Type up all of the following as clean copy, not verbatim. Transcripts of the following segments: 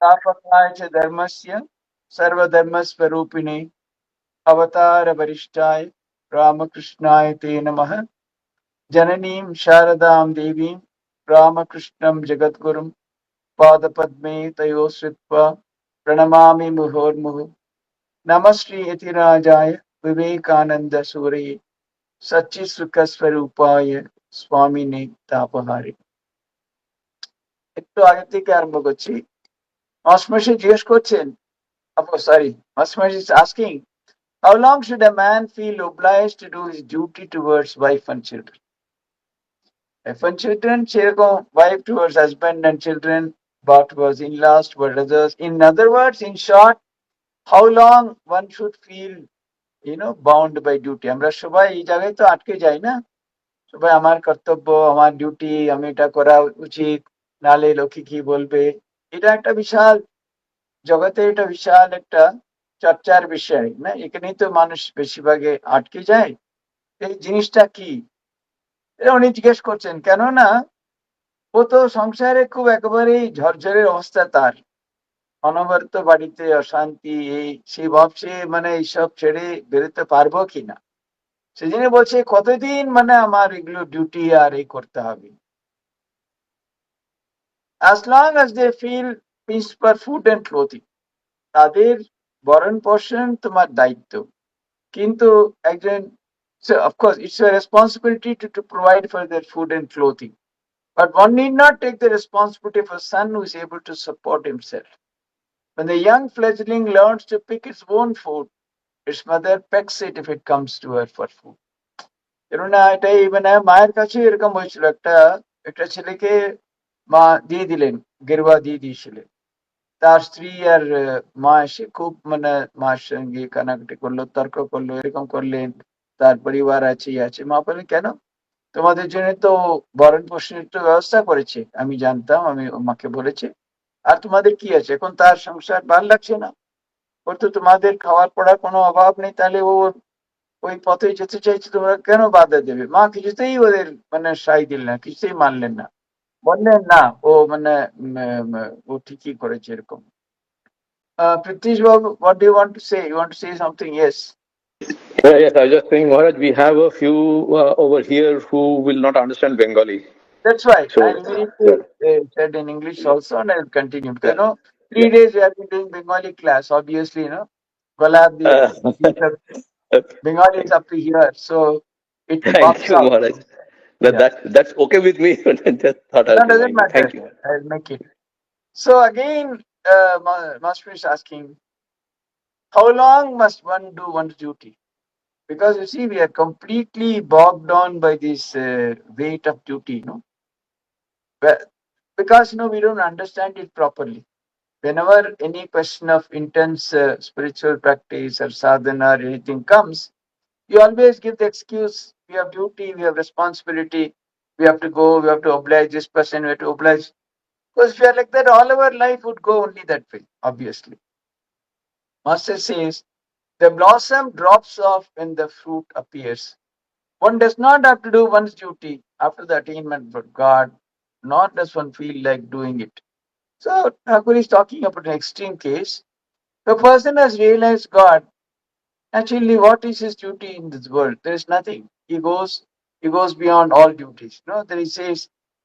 स्थापकाय च धर्मस्य सर्वधर्मस्वरूपिणे अवतारवरिष्ठाय रामकृष्णाय ते नमः। जननीं शारदां देवीं रामकृष्णं जगद्गुरुं पादपद्मे तयोः श्रित्वा प्रणमामि मुहुर्मुहुः। नमः श्री यतिराजाय विवेकानन्दसूरये सच्चित्सुखस्वरूपाय स्वामिने तापहारे। একটু আগে থেকে আরম্ভ করছি। মাসমাসি জিজ্ঞেস করছেন, sorry, Masmash is asking, how long should a man feel obliged to do his duty towards wife and children? Wife and children, সেরকম wife towards husband and children, but towards in-laws, towards others. In other words, in short, how long one should feel, bound by duty. আমরা সবাই এই জায়গায় তো আটকে যাই না, সবাই আমার কর্তব্য, আমার ডিউটি, আমি এটা করা উচিত, নালে লোকে কি বলবে। এটা একটা বিশাল জগতে, এটা বিশাল একটা চর্চার বিষয় না, এখানেই তো মানুষ বেশিরভাগে আটকে যায়। এই জিনিসটা কি, এটা উনি জিজ্ঞেস করছেন, কেননা ও তো সংসারে খুব একেবারেই ঝরঝরের অবস্থা তার, অনবরত বাড়িতে অশান্তি, এই সেই ভাবছে মানে এইসব ছেড়ে বেরোতে পারবো কিনা। সেজন্য বলছে কতদিন মানে আমার এগুলো ডিউটি আর এই করতে হবে। as long as they feel peace for food and clothing, তাদের ভরণ পোষণ তোমার দায়িত্ব, কিন্তু একজন, so of course it's a responsibility to provide for their food and clothing, but one need not take the responsibility for a son who is able to support himself. When the young fledgling learns to pick its own food, its mother pecks it if it comes to her for food. কেননা এটাই মানে মায়ের কাছে এরকম হয়েছিল, একটা একটা ছেলেকে মা দিয়ে দিলেন, গেরুয়া দিয়ে দিয়েছিলেন। তার স্ত্রী আর মা এসে খুব মানে মার সঙ্গে কানাকাটি করলো, তর্ক করলো, এরকম করলেন, তার পরিবার আছে আছে। মা বললেন, কেন? তোমাদের জন্য তো ভরণ পোষণের তো ব্যবস্থা করেছে, আমি জানতাম, আমি মাকে বলেছি। আর তোমাদের কি আছে, এখন তার সংসার ভাল লাগছে না, ওর তো তোমাদের খাওয়ার পড়ার কোনো অভাব নেই, তাহলে ও ওই পথে যেতে চাইছে, তোমরা কেন বাধা দেবে? মা কিছুতেই ওদের মানে সাই দিলেন না, কিছুতেই মানলেন না, বললেন না ও মানে ও ঠিকই করেছে এরকম। Pritish Babu, what do you want to say? You want to say something? Yes. Yeah, yes, I was just saying, Maharaj, we have a few over here who will not understand Bengali. That's right. So, I yeah, immediately said in English also, and I'll continue. Because, yeah, yeah. 3 days we have been doing Bengali class, obviously, Golab, Uh, Bengali is up to here, so it thank pops you, out. Maharaj. Yeah. That's okay with me. But I just thought I'll That doesn't remind you. matter. Thank you. I'll make it. So again, Master is asking, how long must one do one's duty? Because you see, we are completely bogged down by this weight of duty, But because we don't understand it properly. Whenever any question of intense spiritual practice or sadhana or anything comes, you always give the excuse, we have duty, we have responsibility, we have to go, we have to oblige this person, we have to oblige. Because if we are like that, all our life would go only that way, obviously. Master says, the blossom drops off when the fruit appears. One does not have to do one's duty after the attainment of God, nor does one feel like doing it. So Thakur is talking about an extreme case. The person has realized God. Actually, what is his duty in this world? There is nothing. He goes beyond all duties. There he says,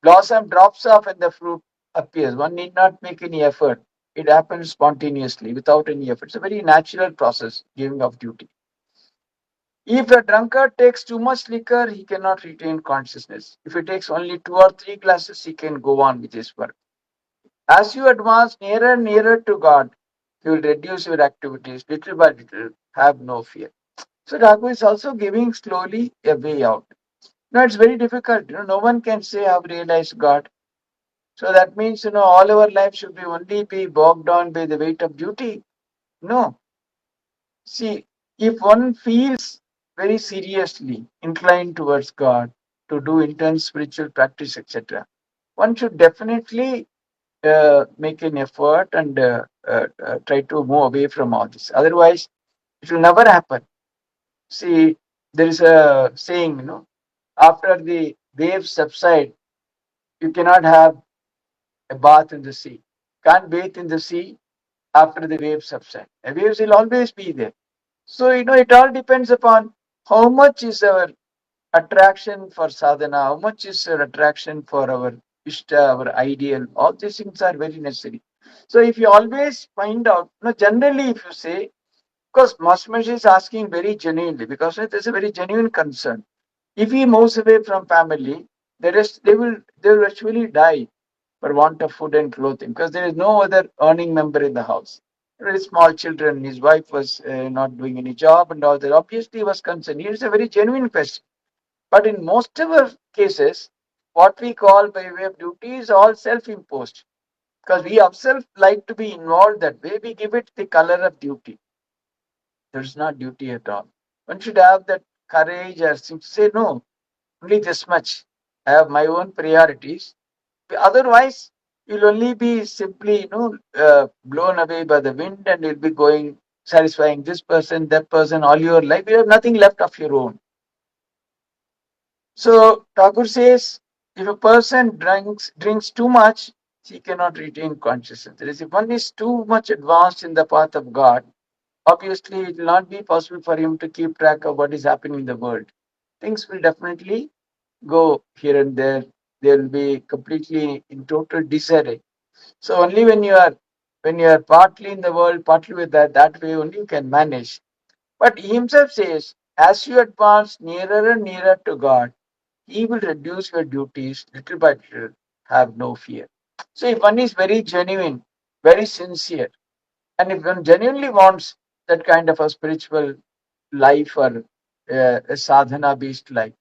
blossom drops off and the fruit appears. One need not make any effort. It happens spontaneously, without any effort. It's a very natural process, giving of duty. If a drunkard takes too much liquor, he cannot retain consciousness. If he takes only 2 or 3 glasses, he can go on with his work. As you advance nearer and nearer to God, He will reduce your activities little by little. Have no fear. So Raghu is also giving slowly a way out. No, it's very difficult. No one can say I've realized God. So that means all our life should be only be bogged down by the weight of duty. No. See, if one feels very seriously inclined towards God to do intense spiritual practice, etc., one should definitely make an effort and try to move away from all this. Otherwise, it will never happen. See, there is a saying, after the waves subside, you cannot have a bath in the sea. can't bathe in the sea after the waves subside. The waves will always be there. So, it all depends upon how much is our attraction for sadhana, how much is our attraction for our ishta, our ideal. All these things are very necessary. So, if you always find out, generally, if you say, because Master is asking very genuinely, because there's a very genuine concern. If he moves away from family, the rest they will actually die for want of food and clothing, because there is no other earning member in the house. Very small children. His wife was not doing any job and all that. Obviously, he was concerned. Here's a very genuine question. But in most of our cases, what we call by way of duty is all self-imposed, because we ourselves like to be involved that way. We give it the color of duty. There's not duty at all. One should have that courage or to say no, only this much. I have my own priorities. Otherwise, you'll only be simply, blown away by the wind, and you'll be going satisfying this person, that person, all your life. You have nothing left of your own. So Thakur says, if a person drinks too much, he cannot retain consciousness. That is, if one is too much advanced in the path of God, obviously it will not be possible for him to keep track of what is happening in the world. Things will definitely go here and there. They will be completely in total disarray. So only when you are partly in the world, partly with that way only you can manage. But he himself says, as you advance nearer and nearer to God, he will reduce your duties little by little. Have no fear. So if one is very genuine, very sincere, and if one genuinely wants that kind of a spiritual life or a sadhana based life,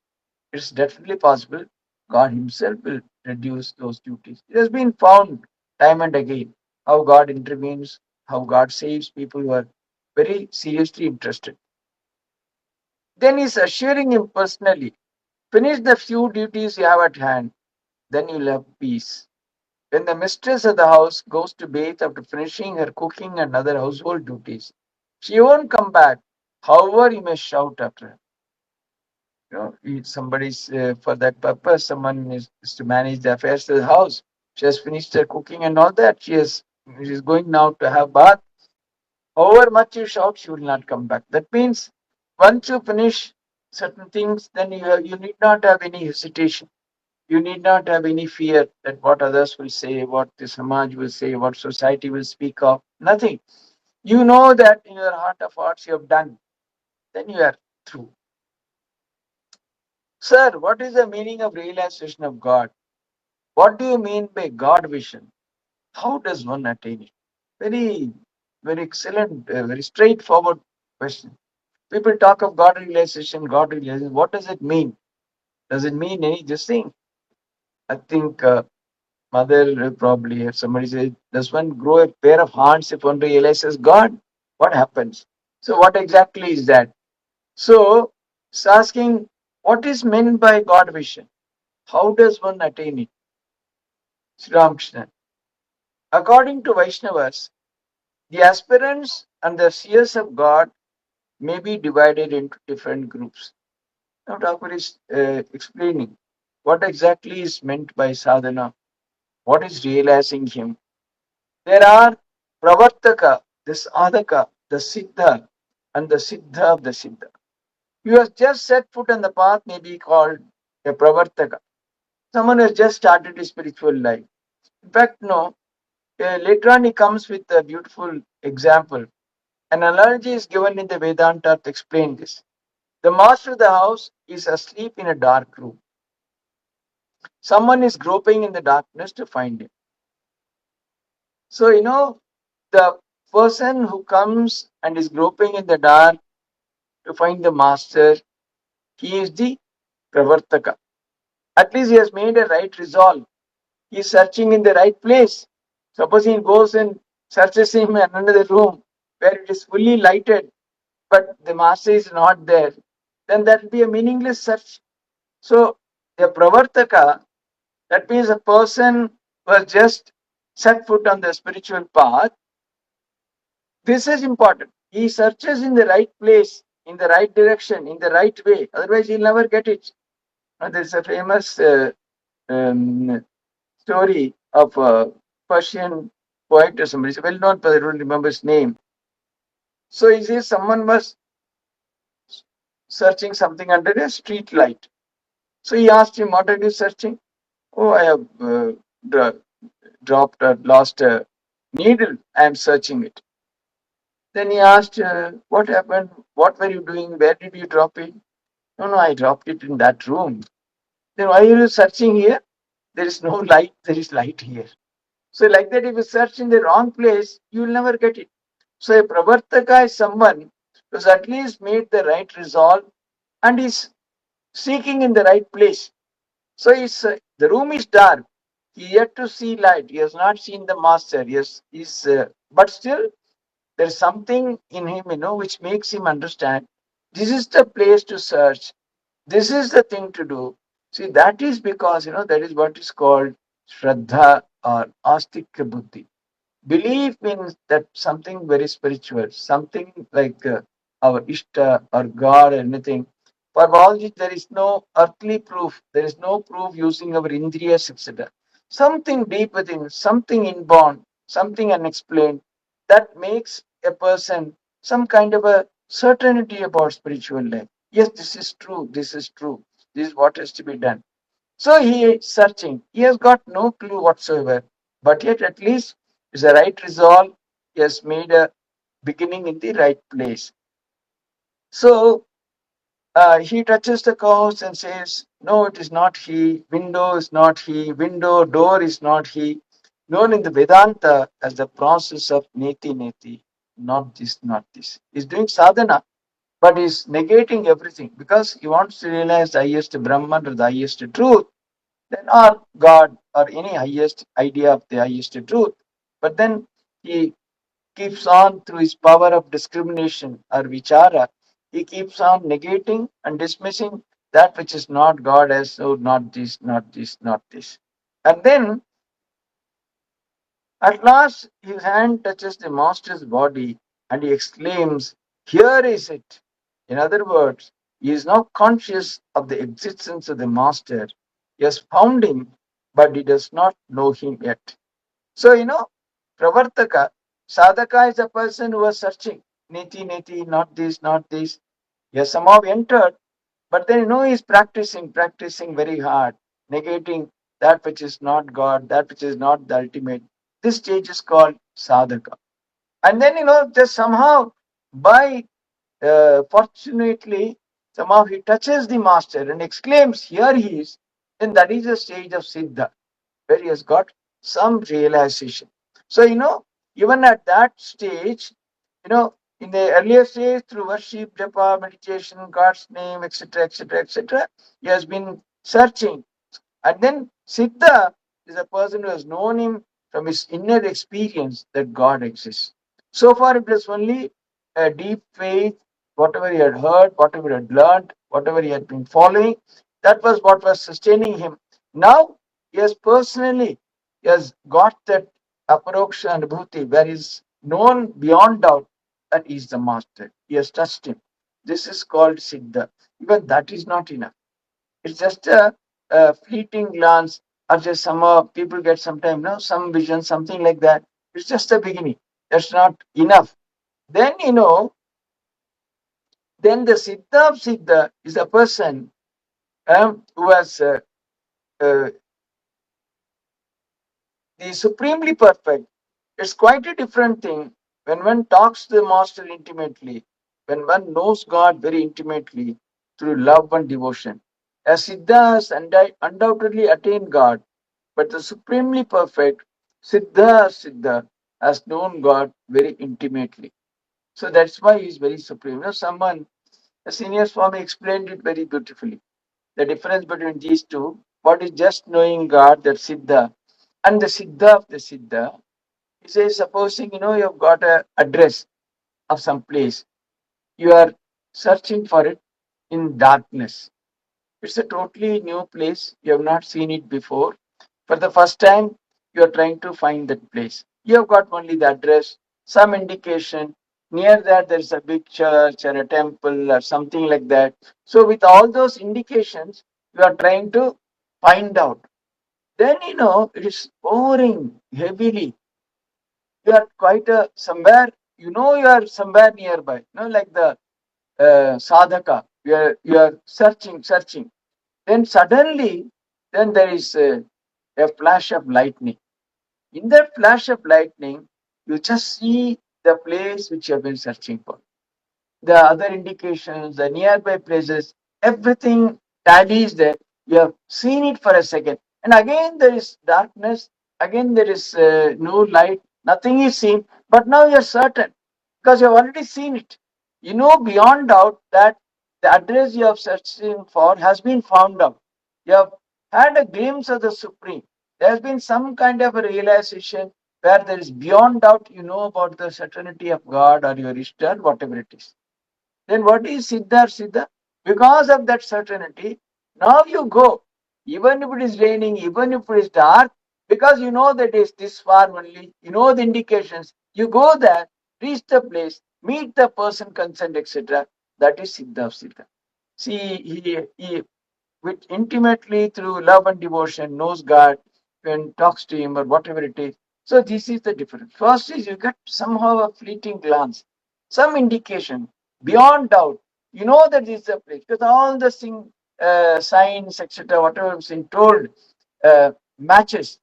it's definitely possible. God Himself will reduce those duties. It has been found time and again how God intervenes, how God saves people who are very seriously interested. Then He's assuring him personally, finish the few duties you have at hand, then you'll have peace. When the mistress of the house goes to bathe after finishing her cooking and other household duties, she won't come back, however you may shout after her. Somebody's for that purpose, someone is to manage the affairs of the house. She has finished her cooking and all that. She's going now to have bath. However much you shout, she will not come back. That means once you finish certain things, then you need not have any hesitation. You need not have any fear that what others will say, what the Samaj will say, what society will speak of. Nothing. You know that in your heart of hearts you have done. Then you are through. Sir, what is the meaning of realization of God? What do you mean by God vision? How does one attain it? Very, very excellent, very straightforward question. People talk of God realization, God realization. What does it mean? Does it mean any this thing? I think mother probably, if somebody says, does one grow a pair of hands if one realizes God? What happens? So, what exactly is that? So, it's asking, what is meant by God vision? How does one attain it? Sri Ramakrishna. According to Vaishnavas, the aspirants and the seers of God may be divided into different groups. Now, Thakur is explaining what exactly is meant by sadhana, what is realizing Him. There are pravartaka, the sadhaka, the siddha, and the siddha of the siddha. You have just set foot on the path may be called a pravartaka. Someone has just started his spiritual life. In fact, no, later on he comes with a beautiful example. An analogy is given in the Vedanta to explain this. The master of the house is asleep in a dark room. Someone is groping in the darkness to find him. So, the person who comes and is groping in the dark to find the master, he is the pravartaka. At least he has made a right resolve. He is searching in the right place. Suppose he goes and searches him in another room where it is fully lighted, but the master is not there, then that will be a meaningless search. So, the pravartaka, that means a person who has just set foot on the spiritual path. This is important. He searches in the right place, in the right direction, in the right way. Otherwise, he'll never get it. There's a famous um, story of a Persian. poet or somebody, he's a well-known poet, I don't remember his name. So he says someone was searching something under a street light. So he asked him, "What are you searching?" "Oh, I have dro- dropped or lost a needle. I am searching it." Then he asked, "What happened? What were you doing? Where did you drop it?" "No, no, I dropped it in that room." "Then why are you searching here? There is no light. There is light here." So like that, if you search in the wrong place, you will never get it. So a pravartaka is someone who's at least made the right resolve and is seeking in the right place. So the room is dark. He yet to see light. He has not seen the master. Yes, but still there is something in him, which makes him understand this is the place to search. This is the thing to do. See, that is because that is what is called Shraddha or Astika Buddhi. Belief means that something very spiritual, something like our Ishta or God or anything. For all which there is no earthly proof, there is no proof using our Indriyas, etc. Something deep within, something inborn, something unexplained that makes a person some kind of a certainty about spiritual life. Yes, this is true, this is true, this is what has to be done. So he is searching. He has got no clue whatsoever, but yet at least is a right resolve. He has made a beginning in the right place. So he touches the cows and says, "No, it is not he. Window is not he. Window, door is not he." Known in the Vedanta as the process of neti neti. Not this, not this. He's doing sadhana, but he's negating everything because he wants to realize the highest Brahman or the highest truth, then or God or any highest idea of the highest truth. But then he keeps on through his power of discrimination or vichara, he keeps on negating and dismissing that which is not God as, oh, not this, not this, not this. And then at last his hand touches the master's body and he exclaims, "Here is it." In other words, he is now conscious of the existence of the master. He has found him, but he does not know him yet. So, Pravartaka, Sadhaka is a person who was searching. Niti, niti, not this, not this. He has somehow entered, but then he's practicing very hard, negating that which is not God, that which is not the ultimate. This stage is called sadhaka. And then just somehow by fortunately somehow he touches the master and exclaims, "Here he is." Then that is the stage of siddha, where he has got some realization. So, even at that stage, you know, in the earlier stage, through worship, japa, meditation, God's name, etc., etc., etc., he has been searching. And then Siddha is a person who has known him from his inner experience that God exists. So far, it was only a deep faith, whatever he had heard, whatever he had learned, whatever he had been following, that was what was sustaining him. Now, he has personally, he has got that aparoksha and bhuti, where he is known beyond doubt that he is the master. He has touched him. This is called Siddha. Even that is not enough. It's just a fleeting glance, or just some people get sometime, some vision, something like that. It's just a beginning. That's not enough. Then then the Siddha of Siddha is a person who has uh, the supremely perfect. It's quite a different thing when one talks to the master intimately, when one knows God very intimately through love and devotion. As Siddha has undoubtedly attained God, but the supremely perfect Siddha has known God very intimately. So that's why he is very supreme. Someone, a senior Swami explained it very beautifully. The difference between these two, what is just knowing God, that Siddha, and the Siddha of the Siddha. He says, supposing you have got a address of some place, you are searching for it in darkness. It's a totally new place. You have not seen it before. For the first time, you are trying to find that place. You have got only the address, some indication. Near that, there is a big church or a temple or something like that. So, with all those indications, you are trying to find out. Then, it is pouring heavily. You are quite somewhere, you are somewhere nearby, like the sadhaka. You are searching. Then suddenly, then there is a flash of lightning. In that flash of lightning, you just see the place which you have been searching for, the other indications, the nearby places, everything tallies there. You have seen it for a second. And again there is darkness, again there is no light, nothing is seen, but now you are certain because you have already seen it. You know beyond doubt that the address you have searching for has been found out. You have had a glimpse of the Supreme. There has been some kind of a realization where there is beyond doubt you know about the certainty of God or your Ishtar, whatever it is. Then what is Siddha Siddha? Because of that certainty, now you go. Even if it is raining, even if it is dark, because you know that it is this far only, you know the indications, you go there, reach the place, meet the person concerned, etc. That is Siddha Siddha. See, he which intimately through love and devotion knows God and talks to him or whatever it is. So this is the difference. First is you get somehow a fleeting glance, some indication, beyond doubt. You know that this is the place because all the signs, etc., whatever is being told matches.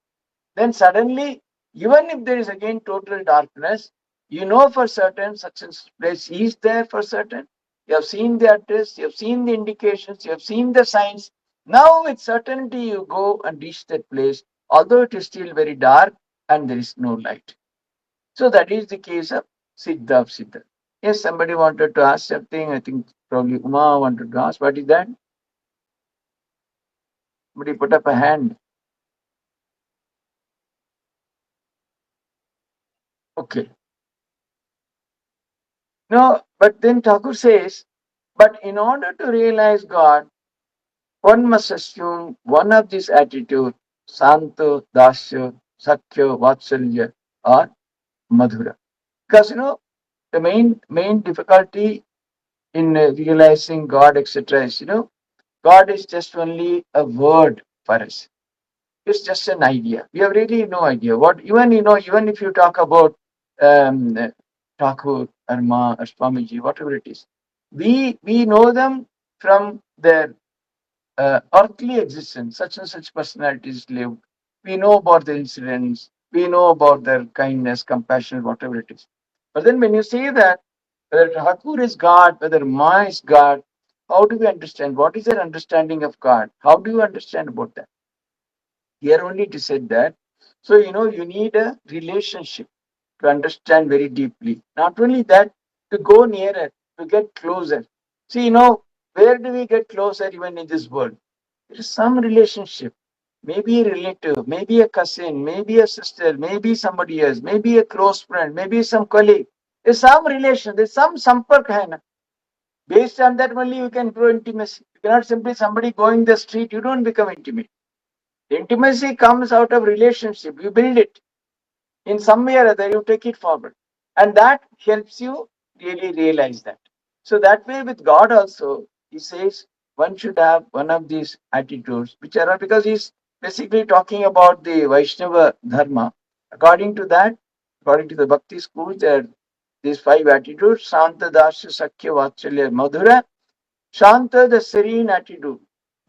Then suddenly, even if there is again total darkness, you know for certain such a place is there for certain. You have seen the address, you have seen the indications, you have seen the signs. Now, with certainty, you go and reach that place, although it is still very dark and there is no light. So, that is the case of Siddha of Siddha. Yes, somebody wanted to ask something. I think probably Uma wanted to ask. What is that? Somebody put up a hand. Okay. No, but then Thakur says, but in order to realize God, one must assume one of these attitudes, Santa, Dasya, Sakya, Vatsalya, or Madhura. Because the main difficulty in realizing God, etc., is God is just only a word for us. It's just an idea. We have really no idea what even even if you talk about um, uh, Thakur, Arma, or Swamiji, whatever it is, we know them from their earthly existence. Such and such personalities lived. We know about the incidents. We know about their kindness, compassion, whatever it is. But then when you say that whether Thakur is God, whether Ma is God, how do we understand? What is their understanding of God? How do you understand about that? Here only it is said that. So, you need a relationship to understand very deeply. Not only that, to go nearer, to get closer. See, where do we get closer even in this world? There is some relationship. Maybe a relative, maybe a cousin, maybe a sister, maybe somebody else, maybe a close friend, maybe some colleague. There's some relation, there's some sampark hai na. Based on that only you can grow intimacy. You cannot simply somebody going the street, you don't become intimate. Intimacy comes out of relationship. You build it in some way or other. You take it forward, and that helps you really realize that. So that way, with God also, He says one should have one of these attitudes, which are because He's basically talking about the Vaishnava dharma. According to that, according to the Bhakti school, there are these five attitudes: Santa, Dasya, Sakya, Vatsalya, Madhura. Shanta, the serene attitude.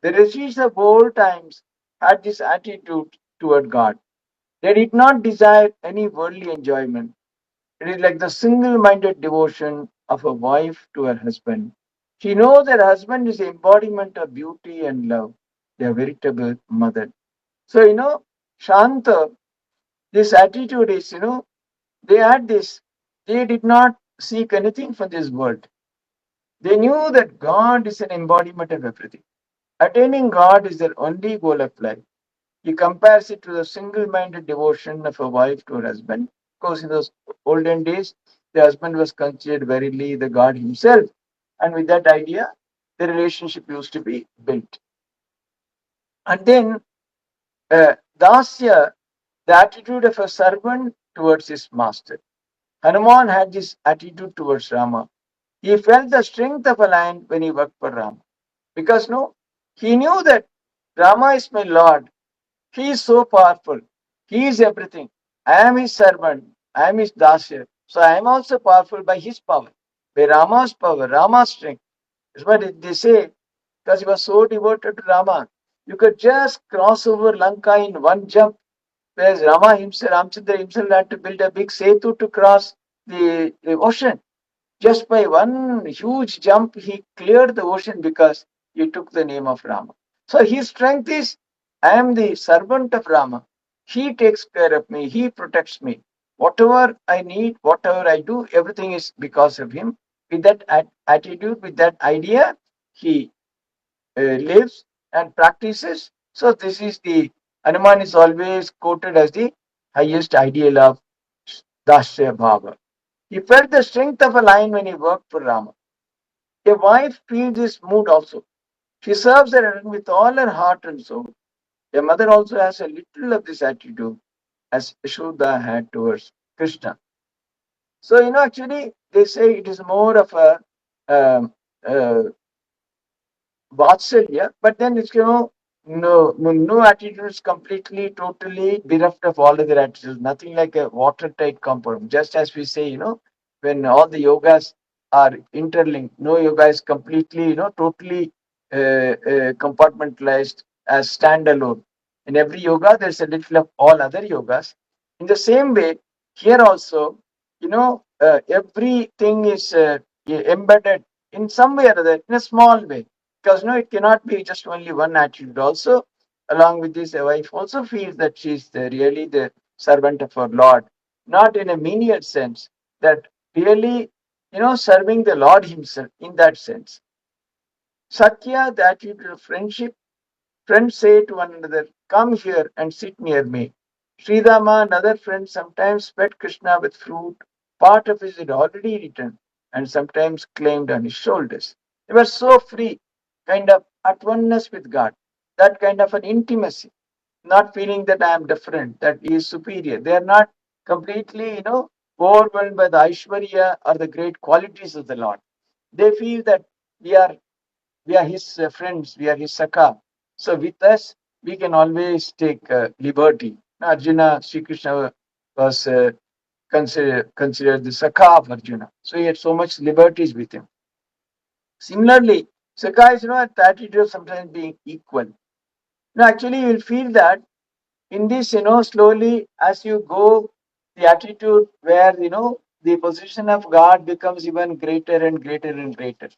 The rishis of old times had this attitude toward God. They did not desire any worldly enjoyment. It is like the single minded devotion of a wife to her husband. She knows that her husband is the embodiment of beauty and love, their veritable mother. So, Shanta, this attitude is, they had this, they did not seek anything from this world. They knew that God is an embodiment of everything. Attaining God is their only goal of life. He compares it to the single minded devotion of a wife to her husband. Because in those olden days, the husband was considered verily the God himself. And with that idea, the relationship used to be built. And then, Dasya, the attitude of a servant towards his master. Hanuman had this attitude towards Rama. He felt the strength of a lion when he worked for Rama. Because no, he knew that Rama is my Lord. He is so powerful. He is everything. I am his servant. I am his dasya. So I am also powerful by his power, by Rama's power, Rama's strength. That's what they say, because he was so devoted to Rama. You could just cross over Lanka in one jump, whereas Rama himself, Ramchandra himself had to build a big setu to cross the ocean. Just by one huge jump, he cleared the ocean because he took the name of Rama. So his strength is, I am the servant of Rama. He takes care of me, he protects me. Whatever I need, whatever I do, everything is because of him. With that attitude, with that idea, he lives and practices. So this is the Hanuman is always quoted as the highest ideal of Dasya Bhava. He felt the strength of a lion when he worked for Rama. A wife feels this mood also. She serves her husband with all her heart and soul. A mother also has a little of this attitude as Yashoda had towards Krishna. So, actually, they say it is more of a um, uh, Vatsalya, but then it's no attitude is completely, totally bereft of all other attitudes. Nothing like a watertight compound. Just as we say, when all the yogas are interlinked, no yoga is completely, totally compartmentalized as standalone. In every yoga, there's a little of all other yogas. In the same way, here also, everything is embedded in some way or other, in a small way, because it cannot be just only one attitude. Also, along with this, a wife also feels that she is really the servant of her Lord, not in a menial sense, that really, serving the Lord Himself in that sense. Sakya, the attitude of friendship. Friends say to one another, "Come here and sit near me." Sridama and other friends sometimes fed Krishna with fruit, part of it had already eaten, and sometimes claimed on his shoulders. They were so free, kind of at oneness with God, that kind of an intimacy, not feeling that I am different, that he is superior. They are not completely, overwhelmed by the Aishwarya or the great qualities of the Lord. They feel that we are we are his friends, we are his Sakha. So with us, we can always take liberty. Arjuna, Sri Krishna was considered the Sakha of Arjuna. So he had so much liberties with him. Similarly, Sakha is, the attitude of sometimes being equal. Now, actually, you will feel that in this, slowly as you go, the attitude where, the position of God becomes even greater and greater and greater.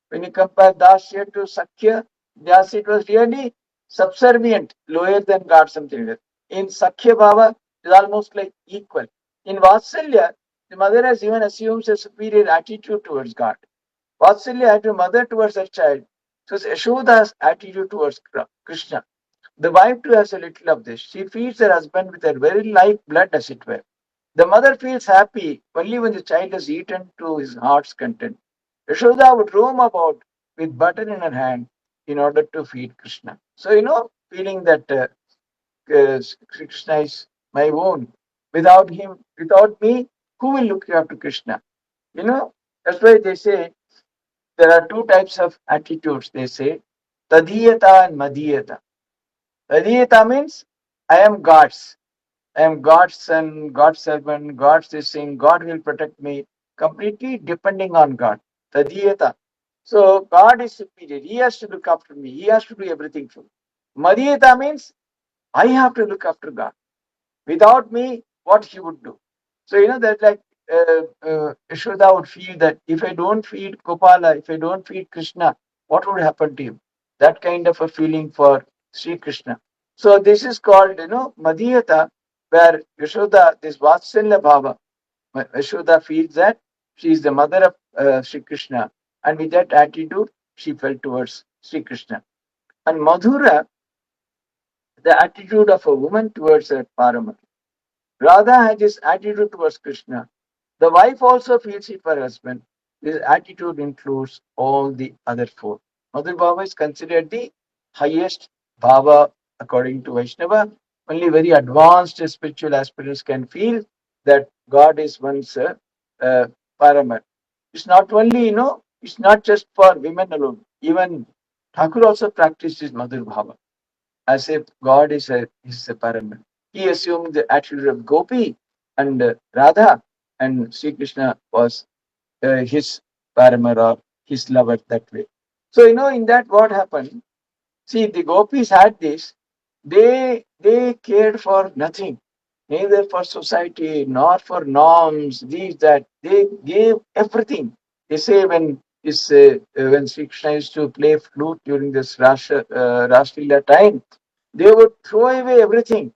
When you compare Dasya to Sakya, Dasya it was really subservient, lower than God, something like that. In Sakya Bhava, it is almost like equal. In Vatsalya, the mother has even assumes a superior attitude towards God. Vatsalya had a mother towards her child. So it's Yashoda's attitude towards Krishna. The wife too has a little of this. She feeds her husband with her very life blood, as it were. The mother feels happy only when the child has eaten to his heart's content. Yashoda would roam about with butter in her hand in order to feed Krishna. So, feeling that Krishna is my own. Without him, without me, who will look after Krishna? That's why they say there are two types of attitudes. They say Tadiyata and Madiyata. Tadiyata means I am God's. I am God's son, God's servant, God's this thing. God will protect me. Completely depending on God. Tadiyata. So God is superior. He has to look after me. He has to do everything for me. Madiyata means I have to look after God. Without me, what he would do. So, that like Yashoda would feel that if I don't feed Gopala, if I don't feed Krishna, what would happen to him? That kind of a feeling for Sri Krishna. So this is called, Madhyata, where Yashoda, this Vatsalya Bhava, Yashoda feels that she is the mother of Sri Krishna, and with that attitude, she felt towards Sri Krishna. And Madhura, the attitude of a woman towards her Parama. Radha had this attitude towards Krishna. The wife also feels it for her husband. This attitude includes all the other four. Mother Bhava is considered the highest Bhava according to Vaishnava. Only very advanced spiritual aspirants can feel that God is one's Paramat. It's not only, it's not just for women alone. Even Thakur also practiced his Mother Bhava as if God is a Paramat. He assumed the attitude of Gopi, and Radha, and Sri Krishna was his paramour or his lover that way. So in that what happened? See, the gopis had this. They cared for nothing, neither for society nor for norms. These that they gave everything. They say when Sri Krishna used to play flute during this Raslila time, they would throw away everything.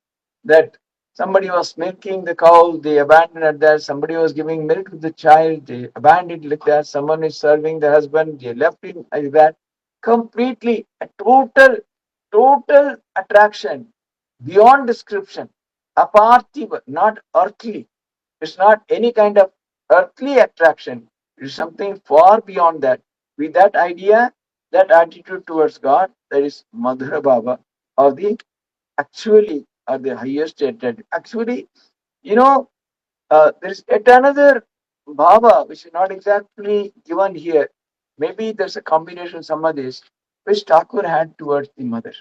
That somebody was milking the cow, they abandoned at that. Somebody was giving milk to the child, they abandoned like that. Someone is serving the husband, they left him like that. Completely a total attraction beyond description. Aparthiva, not earthly. It's not any kind of earthly attraction. It's something far beyond that. With that idea, that attitude towards God, that is Madhura Baba, or the actually are the highest attitude. Actually, you know, there is yet another bhava which is not exactly given here. Maybe there's a combination of some of this which Thakur had towards the mother.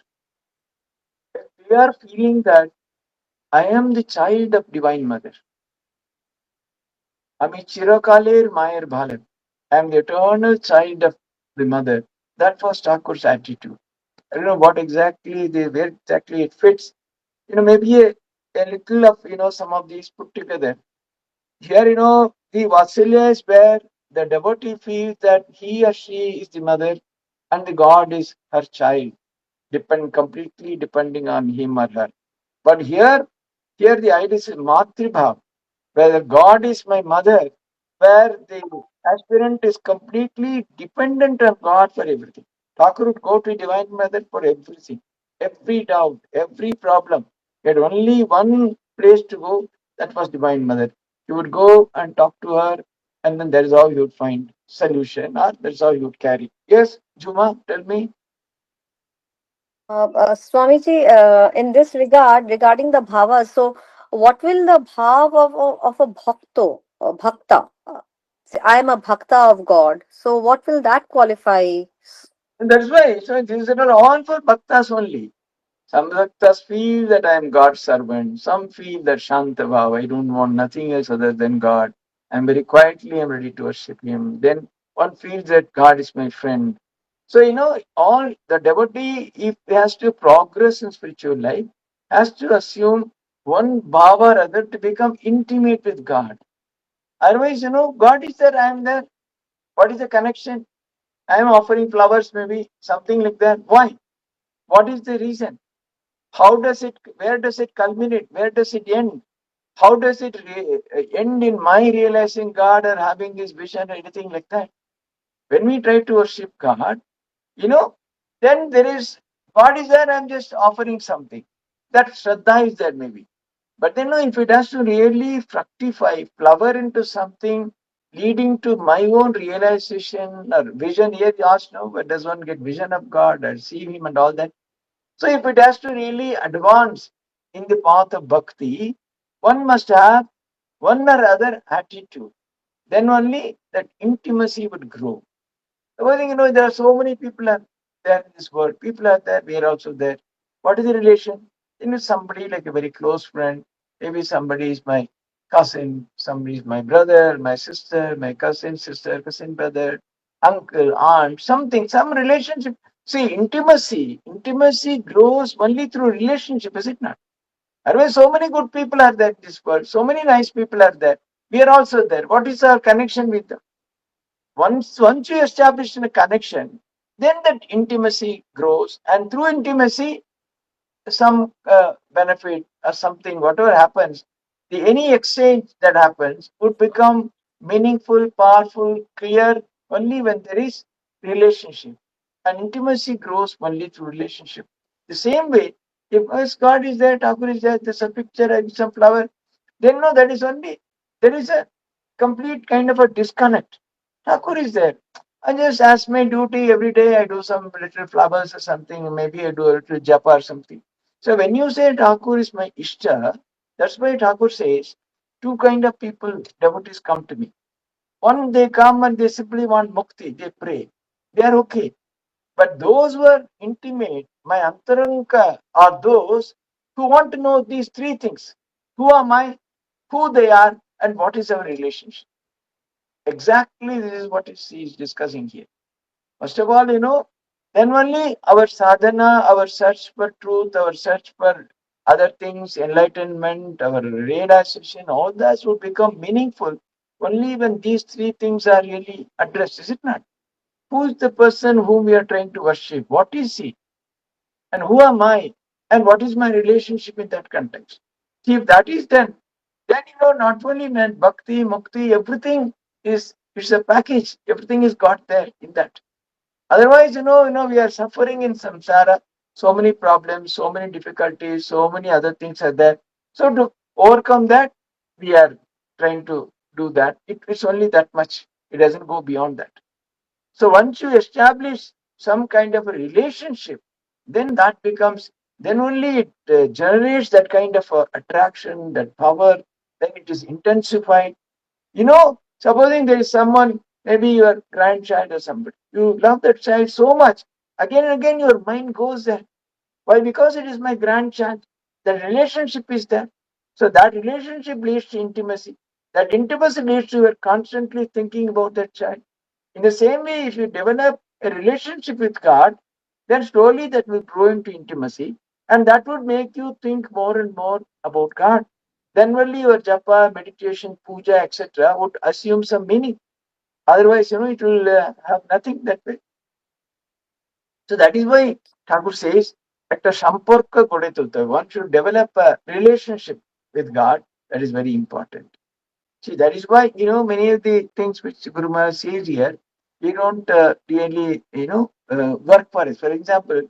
We are feeling that I am the child of Divine Mother. Ami Chirakalir Mayer Bhalan. I am the eternal child of the mother. That was Thakur's attitude. I don't know what exactly where exactly it fits. Maybe a little of some of these put together. Here, the Vatsalya is where the devotee feels that he or she is the mother and the God is her child, completely depending on him or her. But here the idea is Matribhav, where God is my mother, where the aspirant is completely dependent on God for everything. Thakur would go to Divine Mother for everything, every doubt, every problem. He had only one place to go, that was Divine Mother. He would go and talk to her, and then that is how he would find solution, or that's how he would carry. Yes, Juma, tell me. Swamiji, in this regard, regarding the bhava, so what will the bhav of a bhakta? Say, I am a bhakta of God. So what will that qualify? And that's why, so these are all for bhaktas only. Some bhaktas feel that I am God's servant. Some feel that Shanta Bhava, I don't want nothing else other than God. I'm very quietly, I'm ready to worship Him. Then one feels that God is my friend. So, all the devotee, if he has to progress in spiritual life, has to assume one bhava or other to become intimate with God. Otherwise, God is there, I am there. What is the connection? I am offering flowers, maybe something like that. Why? What is the reason? Where does it culminate? Where does it end? How does it end in my realizing God or having His vision or anything like that? When we try to worship God, you know, then there is, God is there, I'm just offering something. That Shraddha is there maybe. But then if it has to really fructify, flower into something leading to my own realization or vision, here you ask, no, but does one get vision of God or see Him and all that? So if it has to really advance in the path of bhakti, one must have one or other attitude. Then only that intimacy would grow. The other thing, there are so many people are there in this world. People are there, we are also there. What is the relation? Somebody like a very close friend. Maybe somebody is my cousin, somebody is my brother, my sister, my cousin, sister, cousin, brother, uncle, aunt, something, some relationship. See, intimacy grows only through relationship, is it not? Otherwise, so many good people are there in this world, so many nice people are there. We are also there. What is our connection with them? Once you establish a connection, then that intimacy grows, and through intimacy, some benefit or something, whatever happens, any exchange that happens would become meaningful, powerful, clear only when there is relationship. And intimacy grows only through relationship. The same way, if God is there, Thakur is there, there's a picture and some flower, then no, that is only, there is a complete kind of a disconnect. Thakur is there. I just as my duty every day, I do some little flowers or something, maybe I do a little japa or something. So when you say Thakur is my Ishta, that's why Thakur says, two kind of people, devotees come to me. One, they come and they simply want mukti, they pray. They are okay. But those who are intimate, my antaranka, are those who want to know these three things. Who am I? who they are, and what is our relationship. Exactly, this is what he is discussing here. First of all, then only our sadhana, our search for truth, our search for other things, enlightenment, our realization, all that would become meaningful only when these three things are really addressed, is it not? Who is the person whom we are trying to worship? What is he? And who am I? And what is my relationship in that context? See, if that is done, then not only man, bhakti, mukti, everything is it's a package. Everything is got there in that. Otherwise, we are suffering in samsara. So many problems, so many difficulties, so many other things are there. So to overcome that, we are trying to do that. It's only that much. It doesn't go beyond that. So once you establish some kind of a relationship, then that becomes, then only it generates that kind of attraction, that power, then it is intensified. Supposing there is someone, maybe your grandchild or somebody, you love that child so much, again and again your mind goes there. Why? Because it is my grandchild. The relationship is there. So that relationship leads to intimacy. That intimacy leads to your constantly thinking about that child. In the same way, if you develop a relationship with God, then slowly that will grow into intimacy, and that would make you think more and more about God. Then only your japa, meditation, puja, etc., would assume some meaning. Otherwise, it will have nothing that way. So that is why Thakur says, একটা সম্পর্ক গড়ে তুলতে হবে. One should develop a relationship with God. That is very important. See, that is why, many of the things which Guru Maharaj says here, we don't really, work for it. For example,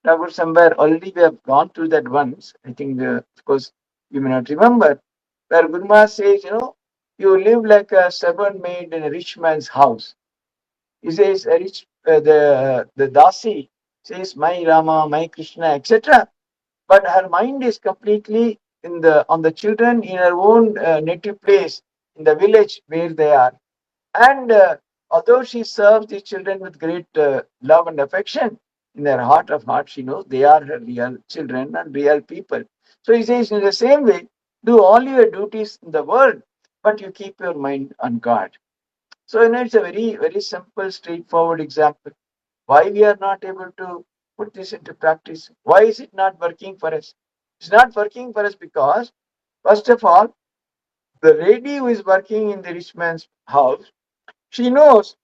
Thakur somewhere already we have gone through that once. I think, of course, you may not remember, where Guru Maharaj says, you live like a servant maid in a rich man's house. He says, the Dasi says, my Rama, my Krishna, etc. But her mind is completely on the children in her own native place, in the village where they are. And although she serves the children with great love and affection, in her heart of hearts, she knows they are her real children and real people. So he says, in the same way, do all your duties in the world, but you keep your mind on God. So, it's a very, very simple, straightforward example. Why we are not able to put this into practice? Why is it not working for us? It's not working for us because, first of all, the lady who is working in the rich man's house, she knows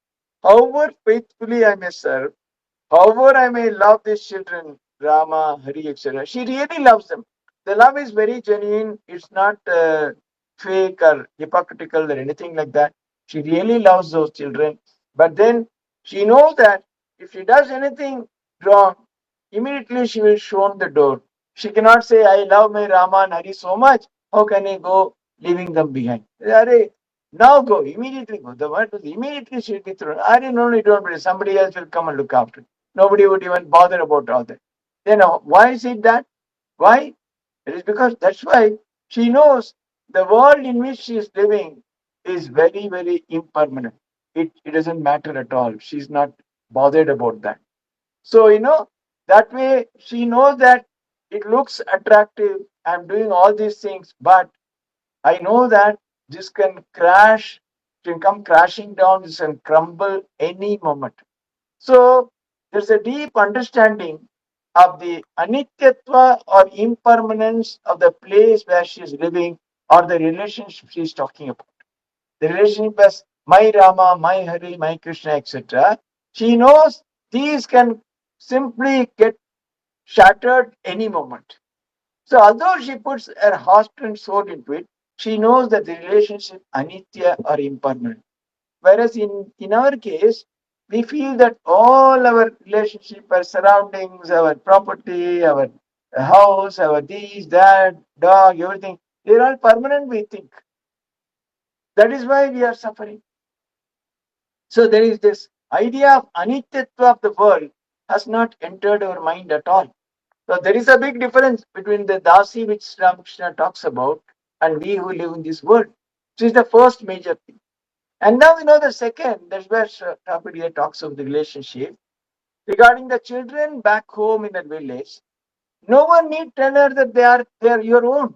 however faithfully I may serve, however I may love these children, Rama, Hari, etc., she really loves them. The love is very genuine. It's not fake or hypocritical or anything like that. She really loves those children. But then she knows that if she does anything wrong, immediately she will show the door. She cannot say, I love my Rama and Hari so much. How can I go leaving them behind? Now go, immediately go. The word was immediately she will be thrown. No, don't worry. Somebody else will come and look after it. Nobody would even bother about all that. Then why is it that? Why? It is because that's why she knows the world in which she is living is very, very impermanent. It doesn't matter at all. She's not bothered about that. So, that way she knows that it looks attractive. I'm doing all these things, but I know that this can crash, can come crashing down, this can crumble any moment. So there's a deep understanding of the anityatva or impermanence of the place where she is living or the relationship she is talking about. The relationship as my Rama, my Hari, my Krishna, etc. She knows these can simply get shattered any moment. So although she puts her heart and soul into it, she knows that the relationship anitya or impermanent. Whereas in our case, we feel that all our relationship, our surroundings, our property, our house, our this, that, dog, everything, they're all permanent, we think. That is why we are suffering. So there is this idea of anityatva of the world has not entered our mind at all. So there is a big difference between the dasi which Ramakrishna talks about and we who live in this world. This is the first major thing. And now we know the second, that's where Prabhupada talks of the relationship. Regarding the children back home in the village, no one need tell her that they are your own.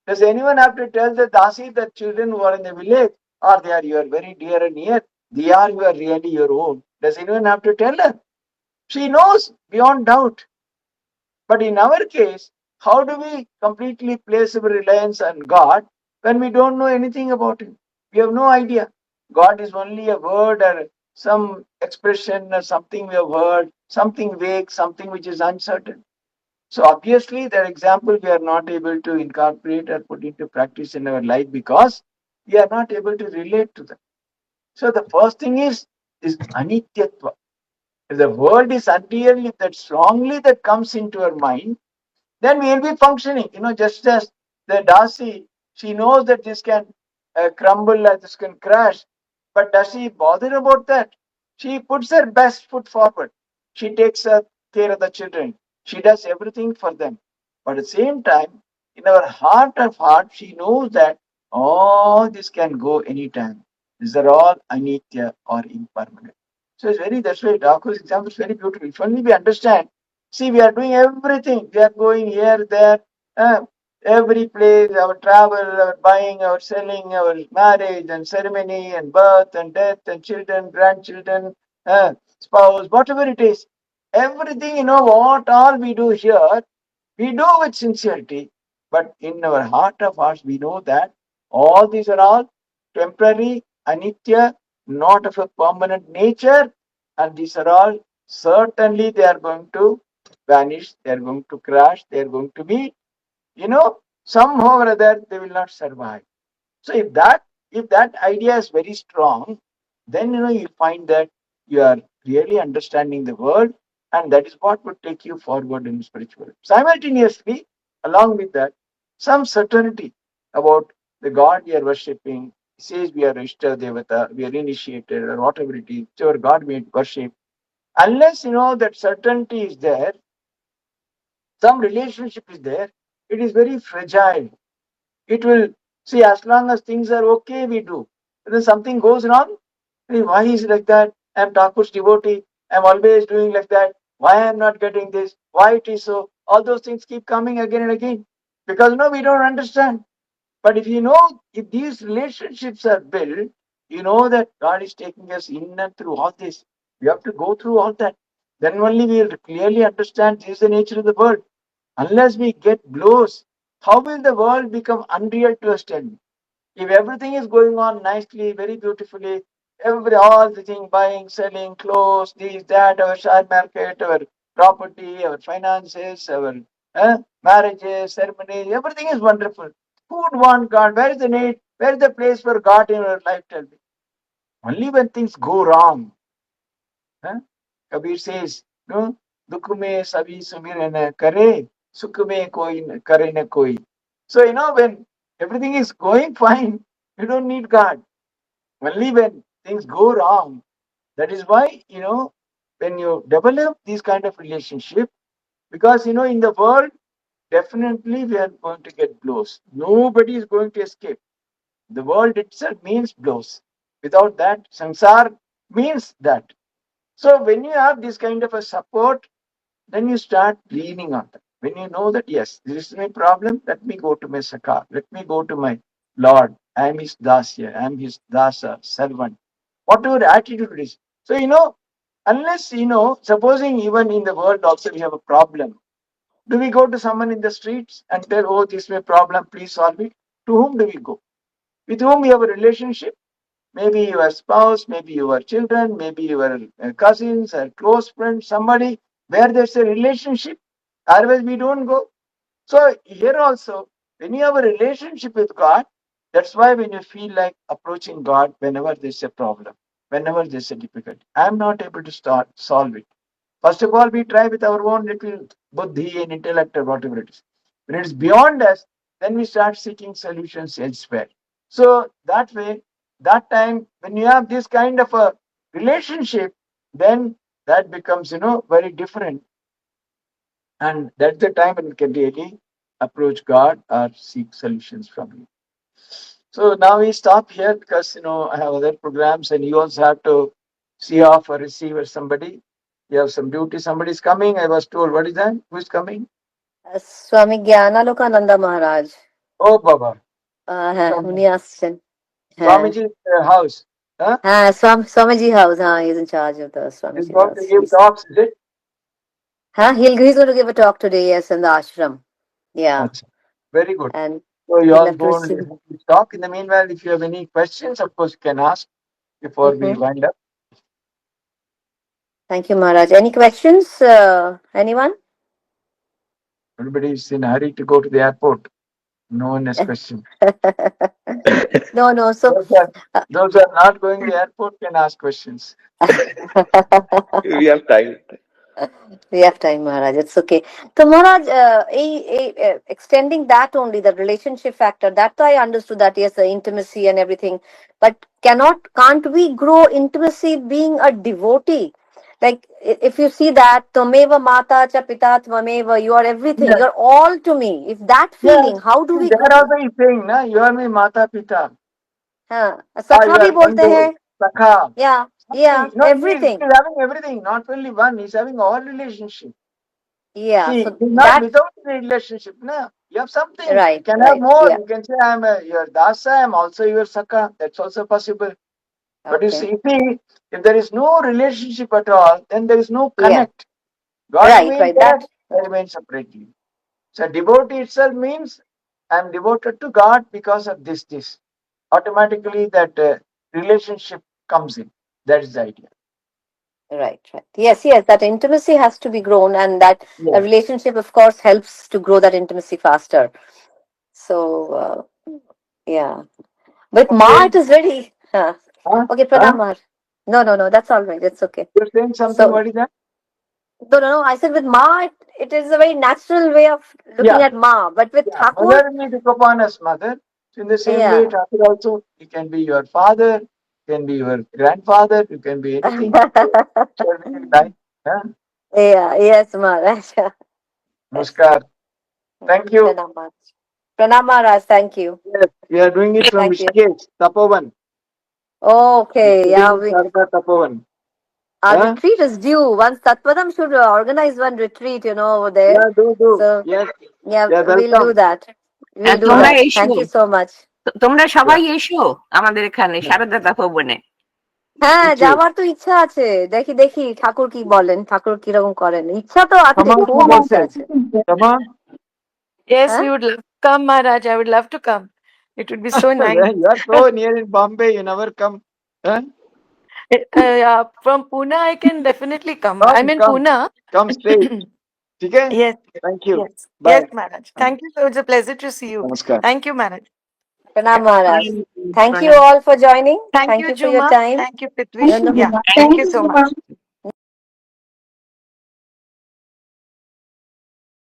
Does anyone have to tell the Dasi that children who are in the village, or they are your very dear and near, they are your really your own? Does anyone have to tell her? She knows beyond doubt. But in our case, how do we completely place our reliance on God when we don't know anything about Him? We have no idea. God is only a word or some expression or something we have heard, something vague, something which is uncertain. So obviously, that example we are not able to incorporate or put into practice in our life because we are not able to relate to them. So the first thing is anityatva. If the world is unreal, if that strongly that comes into our mind, then we will be functioning. Just as the Darcy, she knows that this can crumble and this can crash, but does she bother about that? She puts her best foot forward. She takes care of the children. She does everything for them. But at the same time, in our heart of heart, she knows that all this can go anytime. These are all anitya or impermanent. So it's very, that's why Thakur's example is very beautiful. If only we understand. See, we are doing everything. We are going here, there, uh, every place, our travel, our buying, our selling, our marriage and ceremony and birth and death and children, grandchildren, spouse, whatever it is. Everything, what all we do here, we do with sincerity. But in our heart of hearts, we know that all these are all temporary, anitya, not of a permanent nature. And these are all certainly they are going to vanish, they are going to crash, they are going to be, somehow or other they will not survive. So if that idea is very strong, then you find that you are really understanding the world, and that is what would take you forward in spiritual. Simultaneously, along with that, some certainty about the God you are worshipping. Says we are Ishta Devata, we are initiated, or whatever it is, whichever God we worship. Unless that certainty is there, some relationship is there, it is very fragile. It will see as long as things are okay, we do. If then something goes wrong, why is it like that? I'm Thakur's devotee. I'm always doing like that. Why I'm not getting this? Why it is so? All those things keep coming again and again. Because we don't understand. But if these relationships are built, you know that God is taking us in and through all this. We have to go through all that. Then only we will clearly understand this is the nature of the world. Unless we get blows, how will the world become unreal to us? Tell me. If everything is going on nicely, very beautifully, all the thing buying, selling, clothes, this, that, our share market, our property, our finances, our marriages, ceremonies, everything is wonderful. Who would want God? Where is the need? Where is the place for God in our life? Tell me. Only when things go wrong. Huh? Kabir says, no, दुख में सभी सुमिरन करे सुख में कोई करे न कोई. So when everything is going fine, you don't need God. Only when things go wrong, that is why when you develop this kind of relationship, because in the world definitely we are going to get blows. Nobody is going to escape. The world itself means blows. Without that, sansar means that. So when you have this kind of a support, then you start leaning on them. When you know that, yes, this is my problem, let me go to my Sakar, let me go to my Lord. I am his Dasya, I am his Dasa, servant. Whatever attitude it is. So, unless, supposing even in the world also we have a problem, do we go to someone in the streets and tell, oh, this is my problem, please solve it? To whom do we go? With whom we have a relationship? Maybe your spouse, maybe your children, maybe your cousins or close friends, somebody where there's a relationship. Otherwise, we don't go. So here also, when you have a relationship with God, that's why when you feel like approaching God whenever there's a problem, whenever there's a difficulty, I'm not able to start solve it. First of all, we try with our own little buddhi and intellect or whatever it is. When it's beyond us, then we start seeking solutions elsewhere. So that way, that time when you have this kind of a relationship, then that becomes very different, and that's the time when we can really approach God or seek solutions from Him. So now we stop here because I have other programs, and you also have to see off or receive or somebody. You have some duty. Somebody's coming. I was told. What is that? Who is coming? Swami Gyanalokananda Maharaj. Oh, Baba. হ্যাঁ From উনি আসছেন। হ্যাঁ Swamiji's house. Huh? হ্যাঁ Swamiji house, he's in charge of the He's Swamiji going to house. give talks, is it? He's going to give a talk today, yes, in the ashram. Yeah, Achha. Very good. and So you we'll all have to go and receive. listen to his talk. In the meanwhile, if you have any questions, of course, you can ask before we Mhm. wind up. Thank you, Maharaj. Any questions? Anyone? Everybody is in a hurry to go to the airport. No one has questions. No. So, Those are, those who are not going to the airport can ask questions. We have time. we have time, Maharaj. It's okay. So, Maharaj, extending that only, the relationship factor, that I understood that, yes, the intimacy and everything. But can't we grow intimacy being a devotee? Like, if you see that, Tvameva Mata Cha Pita Tvameva, you are everything, Yes, you're all to me. If that yes. feeling, how do See, we there grow? also he's saying, na, you are my Mata Pita. हाँ You सखा भी are बोलते Bandhu, हैं. Sakha. Yeah, Something. yeah, No, everything. he's having everything, not only one, he's having all relationship. Yeah, See, so he's not that, without the relationship. No, you have something. You right, can have right. more. Yeah, You can say, I'm your Dasa, I'm also your Sakha. That's also possible. But okay. you see, if there is no relationship at all, then there is no Yeah, connect. God right, remains right. there, That, I remain separately. So devotee itself means I'm devoted to God because of this. Automatically that relationship comes in. That is the idea. right, right. Yes, yes, that intimacy has to be grown, and that a Yes. relationship, of course, helps to grow that intimacy faster. So, yeah. With Ma, Okay. it is very. Huh? Okay, Huh? Pranam Mahar. No, that's all right. It's okay. You're saying something, So, what is that? no. I said with Ma, it is a very natural way of looking Yeah. at Ma, but with Yeah. Thakur, Mother may look upon as mother. So in the same way, yeah. Thakur also, he can be your father, can be your grandfather, you can be anything. So really like. Huh? Yeah, yes, Maharaj. Yes. Namaskar. Thank you. Pranam Maharaj. Pranam Maharaj, thank you. Yes, we are doing it from Thank you. Rishikesh, Tapovan. We Okay, are yeah, doing Sharda Tapovan. our Huh? retreat is due. Once Tat Padam should organize one retreat, over there. Yeah, do. So, Yes, yeah, yeah, we'll do welcome. that. We'll do তোমরা Huh? that. এসো, Thank you so much. তোমরা Yeah. সবাই এসো আমাদের এখানে Yeah. Sharada ভবনে। হ্যাঁ Thank you. যাওয়ার তো ইচ্ছা আছে, দেখি ঠাকুর কি বলেন, ঠাকুর কিরকম করেন, ইচ্ছা তো আছে, Come on, খুব ইচ্ছা আছে। Come on. Yes, হ্যাঁ we would love to come, Maharaj. I would love to come. It would be so nice. You are so near in Bombay, you never come. Huh? Yeah, from Pune, I can definitely come. I'm in Come. Pune. Come straight. Okay? Yes, Thank you. yes, Bye. yes, Maharaj. Thank you. It was a pleasure to see you. Namaskar. Thank you, Maharaj. Pranam Yeah. Maharaj. Thank you প্রণাম। all for joining. Thank Thank you, you for your Juma. time. Thank you, Prithvi. No, no. Yeah, thank you so much.